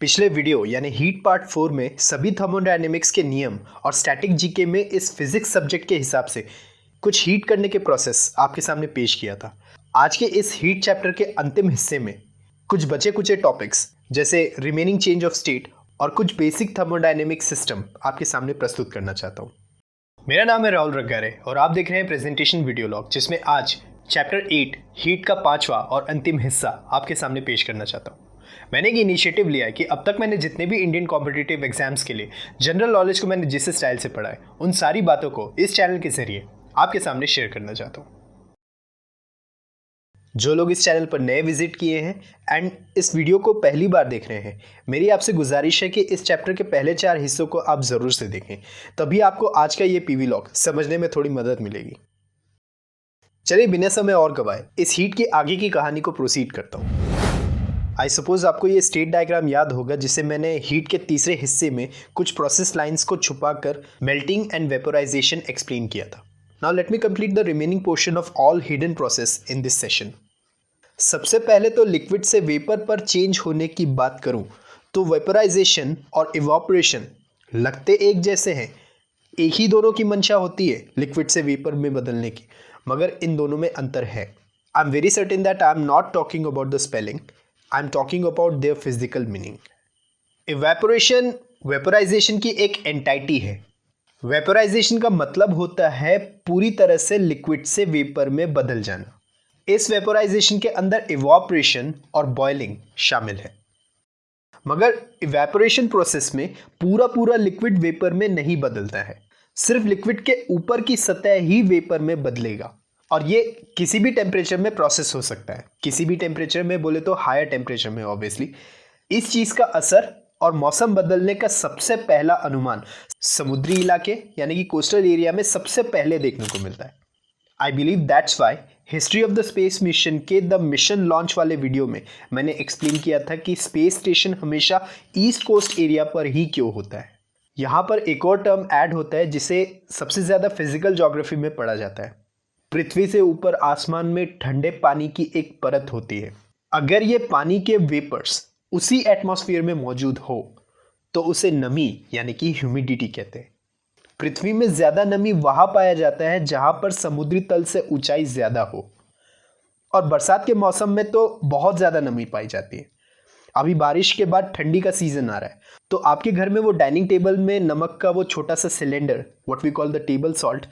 पिछले वीडियो यानी heat part 4 में सभी थर्मोडायनेमिक्स के नियम और स्टैटिक जीके में इस फिजिक्स सब्जेक्ट के हिसाब से कुछ हीट करने के प्रोसेस आपके सामने पेश किया था। आज के इस हीट चैप्टर के अंतिम हिस्से में कुछ बचे कुचे टॉपिक्स जैसे रिमेनिंग चेंज ऑफ स्टेट और कुछ बेसिक थर्मोडायनेमिक सिस्टम आपके सामने प्रस्तुत करना चाहता हूँ। मेरा नाम है राहुल रग्गारे और आप देख रहे हैं प्रेजेंटेशन वीडियो लॉग, जिसमें आज चैप्टर 8 हीट का 5वां और अंतिम हिस्सा आपके सामने पेश करना चाहता हूँ। मैंने ये इनिशिएटिव लिया है कि अब तक मैंने जितने भी इंडियन कॉम्पिटिटिव एग्जाम्स के लिए जनरल नॉलेज को मैंने जिस स्टाइल से पढ़ा है, उन सारी बातों को इस चैनल के जरिए आपके सामने शेयर करना चाहता हूँ। जो लोग इस चैनल पर नए विजिट किए हैं एंड इस वीडियो को पहली बार देख रहे हैं, मेरी आपसे गुजारिश है कि इस चैप्टर के पहले 4 हिस्सों को आप ज़रूर से देखें, तभी आपको आज का ये पीवी लॉग समझने में थोड़ी मदद मिलेगी। चलिए बिना समय और गवाए इस हीट की आगे की कहानी को प्रोसीड करता हूँ। आई सपोज आपको ये स्टेट डायग्राम याद होगा, जिसे मैंने हीट के तीसरे हिस्से में कुछ प्रोसेस लाइंस को छुपाकर मेल्टिंग एंड वेपोराइजेशन एक्सप्लेन किया था। Now let me complete the remaining portion of all hidden process in this session. सबसे पहले तो लिक्विड से वेपर पर चेंज होने की बात करूं तो वेपोराइजेशन और इवापोरेशन लगते एक जैसे हैं। एक ही दोनों की मंशा होती है लिक्विड से वेपर में बदलने की, मगर इन दोनों में अंतर है। I am very certain that I am not talking about the spelling, I am talking about their physical meaning. Evaporation vaporisation की एक एंटाइटी है। वेपोराइजेशन का मतलब होता है पूरी तरह से लिक्विड से वेपर में बदल जाना। इस वेपोराइजेशन के अंदर इवापोरेशन और बॉइलिंग शामिल है, मगर इवेपोरेशन प्रोसेस में पूरा लिक्विड वेपर में नहीं बदलता है, सिर्फ लिक्विड के ऊपर की सतह ही वेपर में बदलेगा। और ये किसी भी टेम्परेचर में प्रोसेस हो सकता है, किसी भी टेम्परेचर में बोले तो हायर टेम्परेचर में ऑब्वियसली। इस चीज़ का असर और मौसम बदलने का सबसे पहला अनुमान समुद्री इलाके यानी कि कोस्टल एरिया में सबसे पहले देखने को मिलता है। I believe that's why history of the space mission के द मिशन लॉन्च वाले वीडियो में मैंने एक्सप्लेन किया था कि स्पेस स्टेशन हमेशा ईस्ट कोस्ट एरिया पर ही क्यों होता है। यहाँ पर एक और टर्म ऐड होता है जिसे सबसे ज़्यादा फिजिकल ज्योग्राफी में पढ़ा जाता है। पृथ्वी से ऊपर आसमान में ठंडे पानी की एक परत होती है। अगर ये पानी के वेपर्स उसी एटमॉस्फेयर में मौजूद हो तो उसे नमी यानी कि ह्यूमिडिटी कहते हैं। पृथ्वी में ज़्यादा नमी वहाँ पाया जाता है जहाँ पर समुद्री तल से ऊंचाई ज़्यादा हो, और बरसात के मौसम में तो बहुत ज़्यादा नमी पाई जाती है। अभी बारिश के बाद ठंडी का सीज़न आ रहा है, तो आपके घर में वो डाइनिंग टेबल में नमक का वो छोटा सा cylinder, what we call the table salt,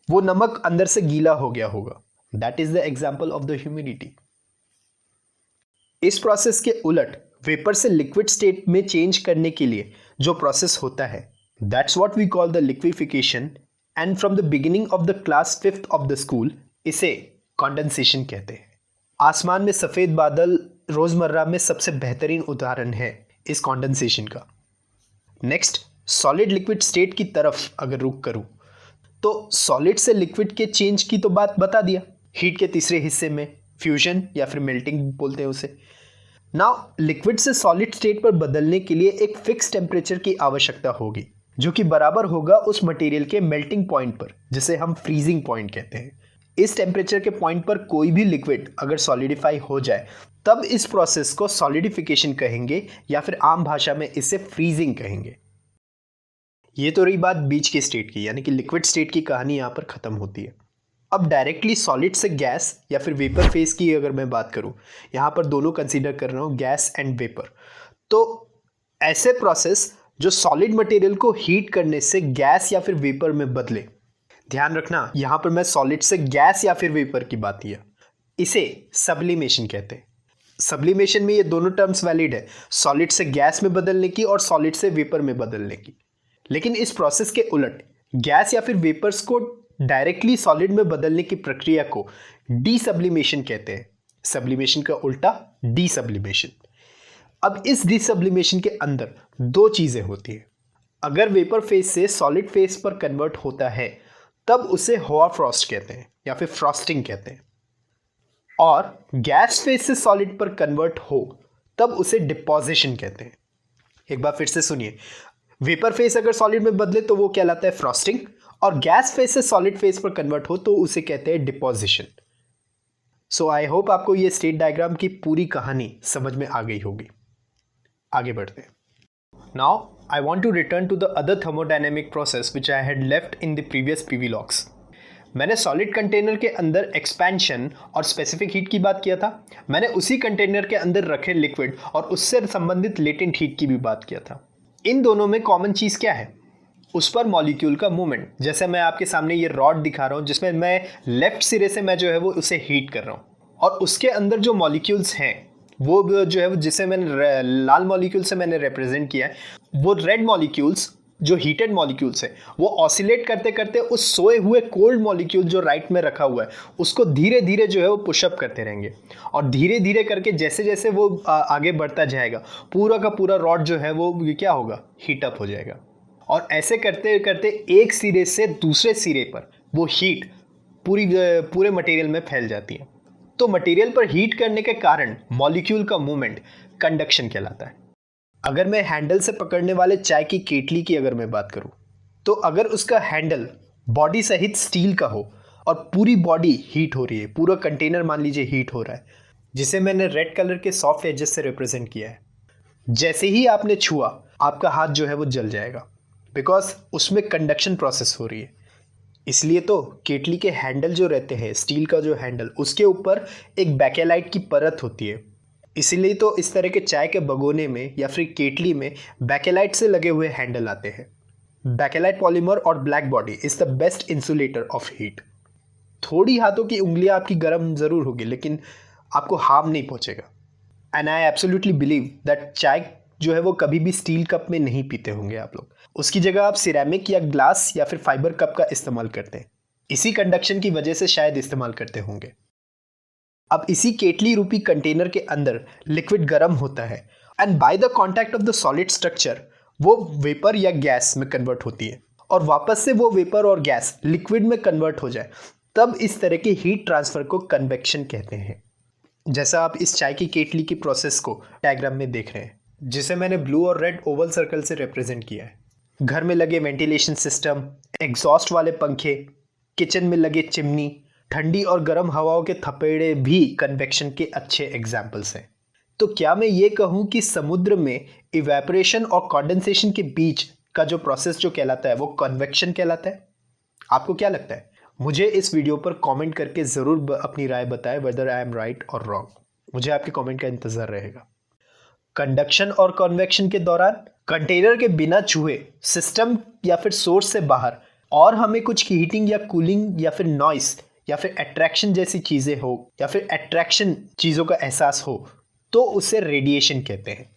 वो नमक अंदर से गीला हो गया होगा। That is the example of the humidity. इस प्रोसेस के उलट वेपर से लिक्विड स्टेट में चेंज करने के लिए जो प्रोसेस होता है, that's what we call the liquefaction, and from the beginning of the class 5th of the school इसे कंडेंसेशन कहते हैं। आसमान में सफ़ेद बादल रोज़मर्रा में सबसे बेहतरीन उदाहरण है इस कंडेंसेशन का। नेक्स्ट, सॉलिड लिक्विड स्टेट की तरफ अगर रुख करूं तो सॉलिड से लिक्विड के चेंज की तो बात बता दिया हीट के तीसरे हिस्से में, फ्यूजन या फिर मेल्टिंग बोलते हैं उसे। नाउ लिक्विड से सॉलिड स्टेट पर बदलने के लिए एक फिक्स टेम्परेचर की आवश्यकता होगी, जो कि बराबर होगा उस मटेरियल के मेल्टिंग पॉइंट पर, जिसे हम फ्रीजिंग पॉइंट कहते हैं। इस टेम्परेचर के पॉइंट पर कोई भी लिक्विड अगर सॉलिडिफाई हो जाए तब इस प्रोसेस को सॉलिडिफिकेशन कहेंगे, या फिर आम भाषा में इसे फ्रीजिंग कहेंगे। ये तो रही बात बीच के स्टेट की, यानी कि लिक्विड स्टेट की कहानी यहाँ पर ख़त्म होती है। अब डायरेक्टली सॉलिड से गैस या फिर वेपर फेज की अगर मैं बात करूँ, यहाँ पर दोनों कंसीडर कर रहा हूँ, गैस एंड वेपर। तो ऐसे प्रोसेस जो सॉलिड मटेरियल को हीट करने से गैस या फिर वेपर में बदले, ध्यान रखना यहाँ पर मैं सॉलिड से गैस या फिर वेपर की बात किया, इसे सब्लिमेशन कहते हैं। सब्लिमेशन में ये दोनों टर्म्स वैलिड है, सॉलिड से गैस में बदलने की और सॉलिड से वेपर में बदलने की। लेकिन इस प्रोसेस के उलट गैस या फिर वेपर्स को डायरेक्टली सॉलिड में बदलने की प्रक्रिया को डीसब्लिमेशन कहते हैं। सब्लिमेशन का उल्टा डीसब्लिमेशन। अब इस डीसब्लिमेशन के अंदर 2 चीज़ें होती हैं। अगर वेपर फेज से सॉलिड फेज पर कन्वर्ट होता है तब उसे होआफ्रॉस्ट कहते हैं या फिर फ्रॉस्टिंग कहते हैं, और गैस फेज से सॉलिड पर कन्वर्ट हो तब उसे डिपोजिशन कहते हैं। एक बार फिर से सुनिए, वेपर फेस अगर सॉलिड में बदले तो वो कहलाता है फ्रॉस्टिंग, और गैस फेस से सॉलिड फेस पर कन्वर्ट हो तो उसे कहते हैं डिपोजिशन। सो आई होप आपको ये स्टेट डायग्राम की पूरी कहानी समझ में आ गई होगी। आगे बढ़ते हैं। Now I want to return to the other thermodynamic process which I had left in the previous PV logs. मैंने सॉलिड कंटेनर के अंदर एक्सपेंशन और स्पेसिफिक हीट की बात किया था। मैंने उसी कंटेनर के अंदर रखे लिक्विड और उससे संबंधित लेटेंट हीट की भी बात किया था। इन दोनों में कॉमन चीज़ क्या है? उस पर मॉलिक्यूल का मूवमेंट। जैसे मैं आपके सामने ये रॉड दिखा रहा हूँ जिसमें मैं लेफ्ट सिरे से मैं जो है वो उसे हीट कर रहा हूँ, और उसके अंदर जो मॉलिक्यूल्स हैं वो जो है जिसे मैंने लाल मॉलिक्यूल से मैंने रिप्रेजेंट किया है, वो रेड मॉलिक्यूल्स जो हीटेड मॉलिक्यूल्स है वो ऑसिलेट करते करते उस सोए हुए कोल्ड मॉलिक्यूल जो राइट में रखा हुआ है उसको धीरे धीरे जो है वो पुशअप करते रहेंगे, और धीरे धीरे करके जैसे जैसे वो आगे बढ़ता जाएगा पूरा का पूरा रॉड जो है वो क्या होगा, हीटअप हो जाएगा। और ऐसे करते करते एक सिरे से दूसरे सिरे पर वो हीट पूरे मटेरियल में फैल जाती है। तो मटेरियल पर हीट करने के कारण मॉलिक्यूल का मूवमेंट कंडक्शन कहलाता है। अगर मैं हैंडल से पकड़ने वाले चाय की केटली की अगर मैं बात करूं, तो अगर उसका हैंडल बॉडी सहित स्टील का हो और पूरी बॉडी हीट हो रही है, पूरा कंटेनर मान लीजिए हीट हो रहा है, जिसे मैंने रेड कलर के सॉफ्ट एजेस से रिप्रेजेंट किया है, जैसे ही आपने छुआ आपका हाथ जो है वो जल जाएगा, बिकॉज उसमें कंडक्शन प्रोसेस हो रही है। इसलिए तो केटली के हैंडल जो रहते हैं, स्टील का जो हैंडल, उसके ऊपर एक बैकेलाइट की परत होती है। इसीलिए तो इस तरह के चाय के भगोने में या फिर केटली में बैकेलाइट से लगे हुए हैंडल आते हैं। बैकेलाइट पॉलीमर और black body is the best insulator of heat. थोड़ी हाथों की उंगलियां आपकी गर्म जरूर होगी लेकिन आपको हार्म नहीं पहुंचेगा। And I absolutely believe that चाय जो है वो कभी भी स्टील कप में नहीं पीते होंगे आप लोग। उसकी जगह आप सिरेमिक या ग्लास या फिर फाइबर कप का इस्तेमाल करते हैं। इसी कंडक्शन की वजह से शायद इस्तेमाल करते होंगे। अब इसी केटली रूपी कंटेनर के अंदर लिक्विड गर्म होता है and by the contact of the solid structure वो वेपर या गैस में कन्वर्ट होती है, और वापस से वो वेपर और गैस लिक्विड में कन्वर्ट हो जाए, तब इस तरह के हीट ट्रांसफर को कन्वेक्शन कहते हैं। जैसा आप इस चाय की केटली की प्रोसेस को डायग्राम में देख रहे हैं, जिसे मैंने ब्लू और रेड ओवल सर्कल से रिप्रेजेंट किया है। घर में लगे वेंटिलेशन सिस्टम, एग्जॉस्ट वाले पंखे, किचन में लगे चिमनी, ठंडी और गर्म हवाओं के थपेड़े भी कन्वेक्शन के अच्छे एग्जाम्पल्स हैं। तो क्या मैं ये कहूँ कि समुद्र में इवेपोरेशन और कंडेंसेशन के बीच का जो प्रोसेस जो कहलाता है वो कन्वेक्शन कहलाता है? आपको क्या लगता है? मुझे इस वीडियो पर कमेंट करके ज़रूर अपनी राय बताएं वेदर आई एम राइट और रॉन्ग। मुझे आपके कमेंट का इंतज़ार रहेगा। कंडक्शन और कन्वेक्शन के दौरान कंटेनर के बिना छुए सिस्टम या फिर सोर्स से बाहर और हमें कुछ हीटिंग या कूलिंग या फिर नॉइस या फिर अट्रैक्शन जैसी चीज़ें हो या फिर अट्रैक्शन चीज़ों का एहसास हो, तो उसे रेडिएशन कहते हैं।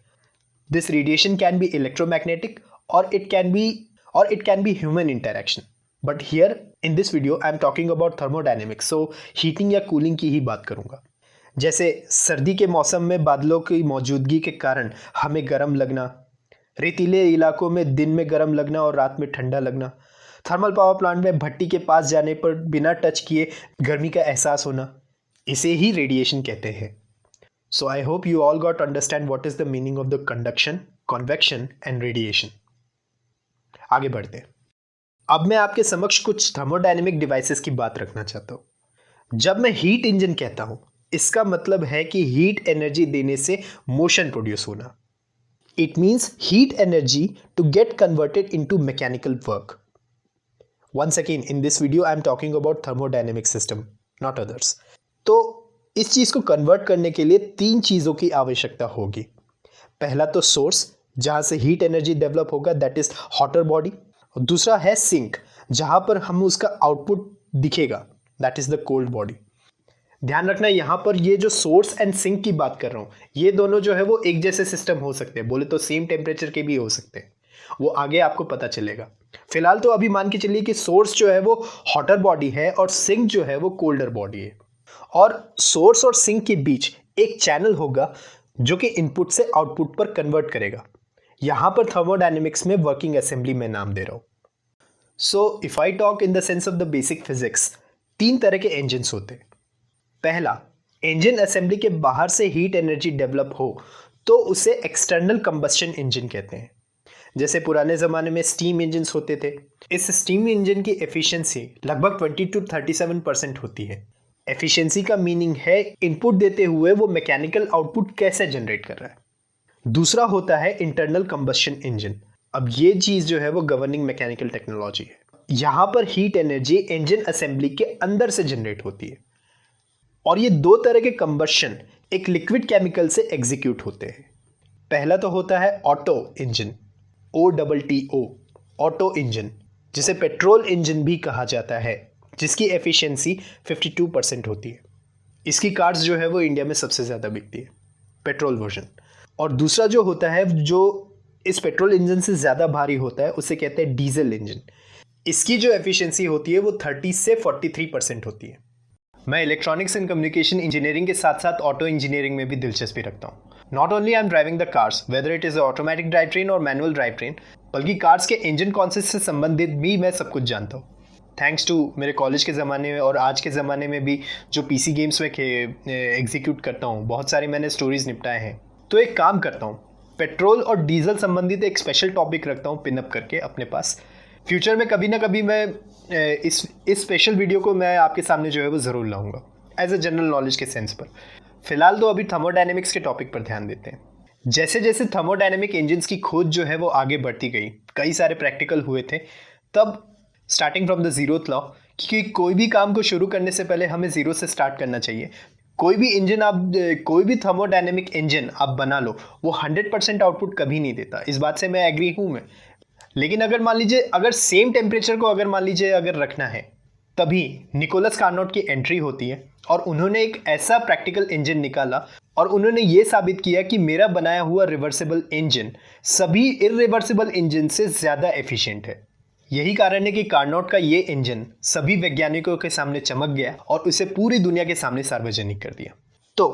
This radiation can be electromagnetic और it can be human interaction, but here in this video I am talking about thermodynamics, so heating या कूलिंग की ही बात करूंगा। जैसे सर्दी के मौसम में बादलों की मौजूदगी के कारण हमें गर्म लगना, रेतीले इलाकों में दिन में गर्म लगना और रात में ठंडा लगना, थर्मल पावर प्लांट में भट्टी के पास जाने पर बिना टच किए गर्मी का एहसास होना, इसे ही रेडिएशन कहते हैं। So I hope you all got understand what is the meaning of the conduction, convection and radiation. आगे बढ़ते हैं। अब मैं आपके समक्ष कुछ थर्मोडायनेमिक डिवाइसेस की बात रखना चाहता हूँ। जब मैं हीट इंजन कहता हूँ, इसका मतलब है कि हीट एनर्जी देने से मोशन प्रोड्यूस होना। It means heat energy to get converted into mechanical work. Once again, in this video, I am talking about thermodynamic system, not others. तो इस चीज़ को कन्वर्ट करने के लिए तीन चीज़ों की आवश्यकता होगी। पहला तो सोर्स, जहाँ से हीट एनर्जी डेवलप होगा, दैट इज हॉटर बॉडी। दूसरा है सिंक, जहाँ पर हम उसका आउटपुट दिखेगा, that is the cold body. ध्यान रखना, यहाँ पर ये जो सोर्स एंड सिंक की बात कर रहा हूँ, ये दोनों जो है वो एक जैसे सिस्टम हो सकते हैं, बोले तो सेम टेम्परेचर के भी हो सकते हैं, वो आगे आपको पता चलेगा। फिलहाल तो अभी मान के चलिए कि सोर्स जो है वो हॉटर बॉडी है और सिंक जो है वो कोल्डर बॉडी है, और सोर्स और सिंक के बीच एक चैनल होगा जो कि इनपुट से आउटपुट पर कन्वर्ट करेगा। यहां पर थर्मोडायनेमिक्स में वर्किंग असेंबली में नाम दे रहा हूं। So if I talk in the sense of the basic physics, तीन तरह के इंजन होते हैं। पहला, इंजन असेंबली के बाहर से हीट एनर्जी डेवलप हो तो उसे एक्सटर्नल कंबस्शन इंजन कहते हैं। जैसे पुराने ज़माने में स्टीम इंजन होते थे। इस स्टीम इंजन की एफिशिएंसी लगभग 20 to 37% होती है। एफिशिएंसी का मीनिंग है इनपुट देते हुए वो मैकेनिकल आउटपुट कैसे जनरेट कर रहा है। दूसरा होता है इंटरनल कंबस्शन इंजन। अब ये चीज़ जो है वो गवर्निंग मैकेनिकल टेक्नोलॉजी है। यहाँ पर हीट एनर्जी इंजन असेंबली के अंदर से जनरेट होती है और ये दो तरह के कंबस्शन एक लिक्विड केमिकल से एग्जीक्यूट होते हैं। पहला तो होता है auto engine, OTTO, auto engine, जिसे पेट्रोल इंजन भी कहा जाता है, जिसकी एफिशिएंसी 52% होती है। इसकी कार्स जो है वो इंडिया में सबसे ज़्यादा बिकती है, पेट्रोल वर्जन। और दूसरा जो होता है जो इस पेट्रोल इंजन से ज़्यादा भारी होता है, उसे कहते हैं डीजल इंजन। इसकी जो एफिशिएंसी होती है वो 30 से 43% होती है। मैं इलेक्ट्रॉनिक्स एंड कम्युनिकेशन इंजीनियरिंग के साथ साथ ऑटो इंजीनियरिंग में भी दिलचस्पी रखता हूँ। Not only I am driving the cars, whether it is automatic drive train और मैनुअल ड्राइव ट्रेन, बल्कि कार्स के इंजन कॉन्सेप्ट से संबंधित भी मैं सब कुछ जानता हूँ। थैंक्स टू मेरे कॉलेज के ज़माने में और आज के ज़माने में भी जो PC गेम्स में एग्जीक्यूट करता हूँ, बहुत सारे मैंने स्टोरीज निपटाए हैं। तो एक काम करता हूँ, पेट्रोल और डीजल संबंधित एक स्पेशल टॉपिक रखता हूँ पिनअप करके अपने पास। फ्यूचर में कभी ना कभी मैं इस स्पेशल वीडियो को मैं आपके सामने जो है वो ज़रूर लाऊंगा एज ए जनरल नॉलेज के सेंस पर। फिलहाल तो अभी थर्मोडायनेमिक्स के टॉपिक पर ध्यान देते हैं। जैसे जैसे थर्मोडायनेमिक इंजन्स की खोज जो है वो आगे बढ़ती गई, कई सारे प्रैक्टिकल हुए थे, तब starting from the zeroth law कि कोई भी काम को शुरू करने से पहले हमें ज़ीरो से स्टार्ट करना चाहिए। कोई भी थर्मोडायनेमिक इंजन आप बना लो, वो 100% आउटपुट कभी नहीं देता। इस बात से मैं एग्री हूँ मैं। लेकिन अगर मान लीजिए अगर सेम टेम्परेचर को अगर रखना है, तभी निकोलस कार्नोट की एंट्री होती है और उन्होंने एक ऐसा प्रैक्टिकल इंजन निकाला और उन्होंने ये साबित किया कि मेरा बनाया हुआ रिवर्सिबल इंजन सभी इरिवर्सिबल इंजन से ज़्यादा एफिशिएंट है। यही कारण है कि कार्नोट का ये इंजन सभी वैज्ञानिकों के सामने चमक गया और उसे पूरी दुनिया के सामने सार्वजनिक कर दिया। तो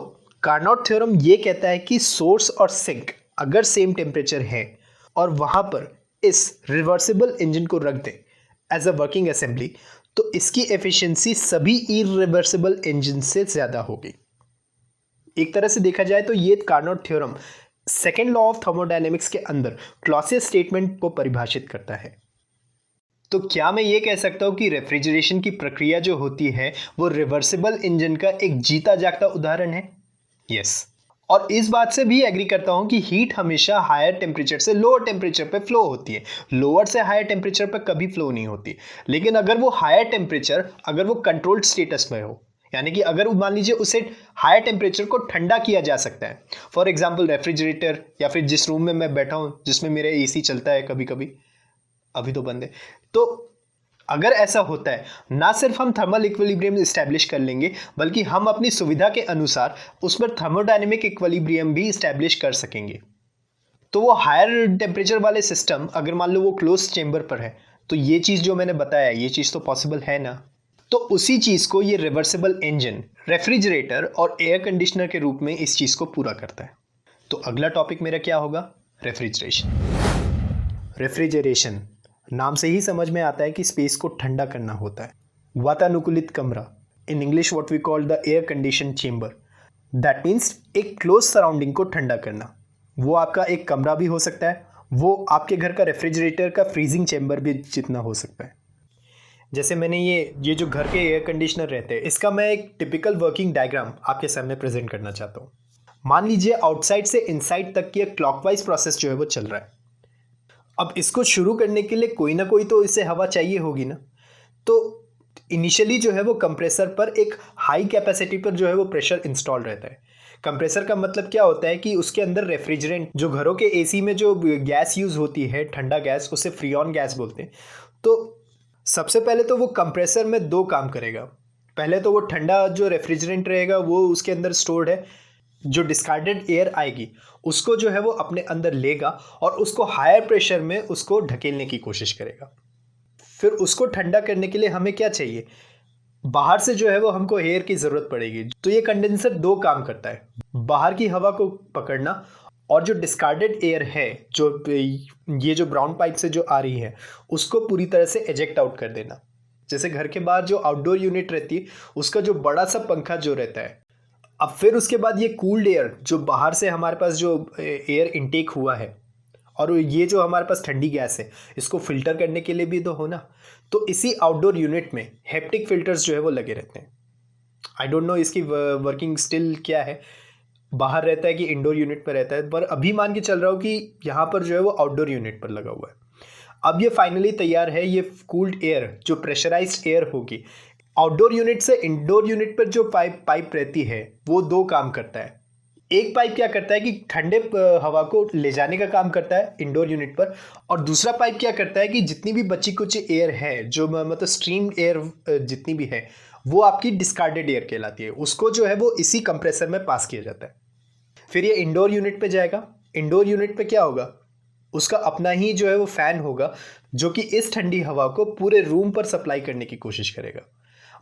कार्नोट थ्योरम ये कहता है कि सोर्स और सिंक अगर सेम टेम्परेचर है और वहाँ पर इस रिवर्सिबल इंजन को रख दें एज अ वर्किंग असेंबली, तो इसकी एफिशिएंसी सभी इरिवर्सिबल इंजन से ज़्यादा होगी। एक तरह से देखा जाए तो ये Carnot theorem second law of thermodynamics के अंदर क्लॉसियस स्टेटमेंट को परिभाषित करता है। तो क्या मैं ये कह सकता हूँ कि रेफ्रिजरेशन की प्रक्रिया जो होती है वो रिवर्सिबल इंजन का एक जीता जागता उदाहरण है? यस। और इस बात से भी एग्री करता हूँ कि हीट हमेशा हायर टेम्परेचर से लोअर टेम्परेचर पे फ्लो होती है, लोअर से हायर टेम्परेचर पे कभी फ्लो नहीं होती। लेकिन अगर वो हायर टेम्परेचर अगर वो कंट्रोल्ड स्टेटस में हो, यानी कि अगर मान लीजिए उसे हायर टेम्परेचर को ठंडा किया जा सकता है, फॉर एग्जाम्पल रेफ्रिजरेटर या फिर जिस रूम में मैं बैठा हूँ जिसमें मेरे AC चलता है कभी कभी, अभी तो बंद है, तो अगर ऐसा होता है, ना सिर्फ हम थर्मल इक्विलिब्रियम इस्टेब्लिश कर लेंगे बल्कि हम अपनी सुविधा के अनुसार उस पर थर्मोडायनेमिक इक्विलिब्रियम भी इस्टेब्लिश कर सकेंगे। तो वो हायर टेम्परेचर वाले सिस्टम अगर मान लो वो क्लोज चेंबर पर है, तो ये चीज़ जो मैंने बताया ये चीज़ तो पॉसिबल है ना। तो उसी चीज़ को ये रिवर्सिबल इंजन रेफ्रिजरेटर और एयर कंडीशनर के रूप में इस चीज़ को पूरा करता है। तो अगला टॉपिक मेरा क्या होगा? रेफ्रिजरेशन नाम से ही समझ में आता है कि स्पेस को ठंडा करना होता है। वातानुकूलित कमरा, in English what we call the air condition chamber, that means एक क्लोज सराउंडिंग को ठंडा करना। वो आपका एक कमरा भी हो सकता है, वो आपके घर का रेफ्रिजरेटर का फ्रीजिंग चेंबर भी जितना हो सकता है। जैसे मैंने ये जो घर के एयर कंडीशनर रहते हैं, इसका मैं एक टिपिकल वर्किंग डायग्राम आपके सामने प्रेजेंट करना चाहता हूँ। मान लीजिए आउटसाइड से इनसाइड तक की एक क्लॉकवाइज प्रोसेस जो है वो चल रहा है। अब इसको शुरू करने के लिए कोई ना कोई तो इससे हवा चाहिए होगी ना। तो इनिशियली जो है वो कंप्रेसर पर एक हाई कैपेसिटी पर जो है वो प्रेशर इंस्टॉल रहता है। कंप्रेसर का मतलब क्या होता है कि उसके अंदर रेफ्रिजरेंट, जो घरों के AC में जो गैस यूज़ होती है, ठंडा गैस, उसे फ्रीऑन गैस बोलते हैं। तो सबसे पहले तो वो कंप्रेसर में दो काम करेगा। पहले तो वो ठंडा जो रेफ्रिजरेंट रहेगा वो उसके अंदर स्टोर्ड है, जो डिस्कार्डेड एयर आएगी उसको जो है वो अपने अंदर लेगा और उसको हायर प्रेशर में उसको ढकेलने की कोशिश करेगा। फिर उसको ठंडा करने के लिए हमें क्या चाहिए? बाहर से जो है वो हमको एयर की ज़रूरत पड़ेगी। तो ये कंडेंसर दो काम करता है, बाहर की हवा को पकड़ना और जो डिस्कार्डेड एयर है, जो ये जो ब्राउन पाइप से जो आ रही है, उसको पूरी तरह से एजेक्ट आउट कर देना। जैसे घर के बाहर जो आउटडोर यूनिट रहती है उसका जो बड़ा सा पंखा जो रहता है, अब फिर उसके बाद ये कूल्ड एयर जो बाहर से हमारे पास जो एयर इनटेक हुआ है और ये जो हमारे पास ठंडी गैस है, इसको फिल्टर करने के लिए भी तो हो ना। तो इसी आउटडोर यूनिट में हेप्टिक फिल्टर्स जो है वो लगे रहते हैं। आई डोंट नो इसकी वर्किंग स्टिल क्या है। बाहर रहता है कि इंडोर यूनिट पर रहता है, पर अभी मान के चल रहा हूँ कि यहाँ पर जो है वो आउटडोर यूनिट पर लगा हुआ है। अब ये फाइनली तैयार है, ये कूल्ड एयर जो प्रेशराइज्ड एयर होगी। आउटडोर यूनिट से इंडोर यूनिट पर जो पाइप रहती है वो दो काम करता है। एक पाइप क्या करता है कि ठंडे हवा को ले जाने का काम करता है इंडोर यूनिट पर, और दूसरा पाइप क्या करता है कि जितनी भी बची कुछ एयर है, जो मतलब स्ट्रीम एयर जितनी भी है, वो आपकी डिस्कार्डेड एयर कहलाती है, उसको जो है वो इसी कंप्रेसर में पास किया जाता है। फिर ये इंडोर यूनिट पे जाएगा। इंडोर यूनिट पे क्या होगा, उसका अपना ही जो है वो फैन होगा, जो कि इस ठंडी हवा को पूरे रूम पर सप्लाई करने की कोशिश करेगा,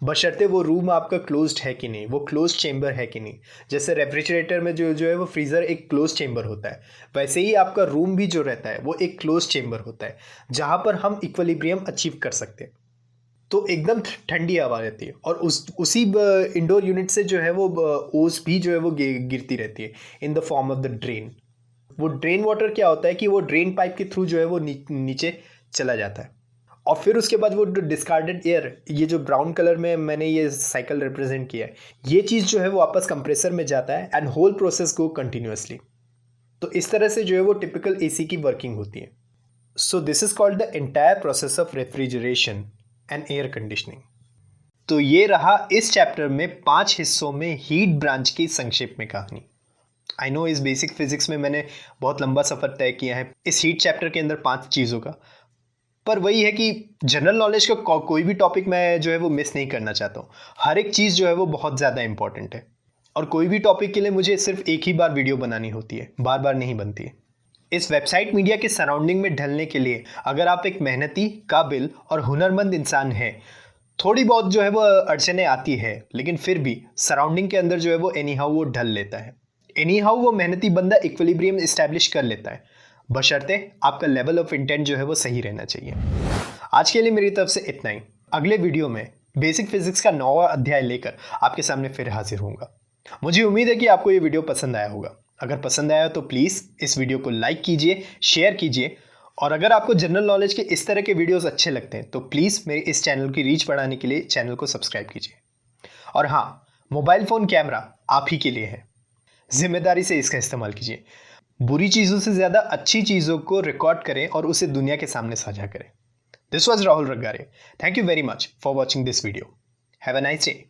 बशर्ते वो रूम आपका क्लोज्ड है कि नहीं, वो क्लोज चेंबर है कि नहीं। जैसे रेफ्रिजरेटर में जो है वो फ्रीज़र एक क्लोज चेंबर होता है, वैसे ही आपका रूम भी जो रहता है वो एक क्लोज चेंबर होता है, जहाँ पर हम इक्विलिब्रियम अचीव कर सकते हैं। तो एकदम ठंडी हवा रहती है, और उसी इंडोर यूनिट से जो है वो ओस भी जो है वो गिरती रहती है in the form of the drain. वो ड्रेन वाटर क्या होता है कि वो ड्रेन पाइप के थ्रू जो है वो नीचे चला जाता है, और फिर उसके बाद वो डिस्कार्डेड एयर, ये जो ब्राउन कलर में मैंने ये साइकिल रिप्रेजेंट किया है, ये चीज़ जो है वो वापस कंप्रेसर में जाता है, and whole process go continuously. तो इस तरह से जो है वो टिपिकल एसी की वर्किंग होती है। So this is called the entire process of refrigeration and air conditioning. तो ये रहा इस चैप्टर में 5 हिस्सों में हीट ब्रांच की संक्षेप में कहानी। आई नो इस बेसिक फिजिक्स में मैंने बहुत लंबा सफ़र तय किया है इस हीट चैप्टर के अंदर 5 चीज़ों का, पर वही है कि जनरल नॉलेज का कोई भी टॉपिक मैं जो है वो मिस नहीं करना चाहता हूँ। हर एक चीज़ जो है वो बहुत ज़्यादा इंपॉर्टेंट है, और कोई भी टॉपिक के लिए मुझे सिर्फ एक ही बार वीडियो बनानी होती है, बार बार नहीं बनती है। इस वेबसाइट मीडिया के सराउंडिंग में ढलने के लिए अगर आप एक मेहनती, काबिल और हुनरमंद इंसान हैं, थोड़ी बहुत जो है वो अड़चने आती है, लेकिन फिर भी सराउंडिंग के अंदर जो है वो एनी हाउ वो ढल लेता है। एनी हाउ वो मेहनती बंदा इक्विलिब्रियम इस्टेब्लिश कर लेता है, बशर्ते आपका लेवल ऑफ इंटेंट जो है वो सही रहना चाहिए। आज के लिए मेरी तरफ से इतना ही। अगले वीडियो में बेसिक फिजिक्स का 9वां अध्याय लेकर आपके सामने फिर हाजिर होऊंगा। मुझे उम्मीद है कि आपको ये वीडियो पसंद आया होगा। अगर पसंद आया तो प्लीज़ इस वीडियो को लाइक कीजिए, शेयर कीजिए, और अगर आपको जनरल नॉलेज के इस तरह के वीडियोस अच्छे लगते हैं तो प्लीज़ मेरे इस चैनल की रीच बढ़ाने के लिए चैनल को सब्सक्राइब कीजिए। और हाँ, मोबाइल फ़ोन कैमरा आप ही के लिए है, जिम्मेदारी से इसका इस्तेमाल कीजिए। बुरी चीज़ों से ज़्यादा अच्छी चीज़ों को रिकॉर्ड करें और उसे दुनिया के सामने साझा करें। This was Rahul Raggare. Thank you very much for watching this video. Have a nice day.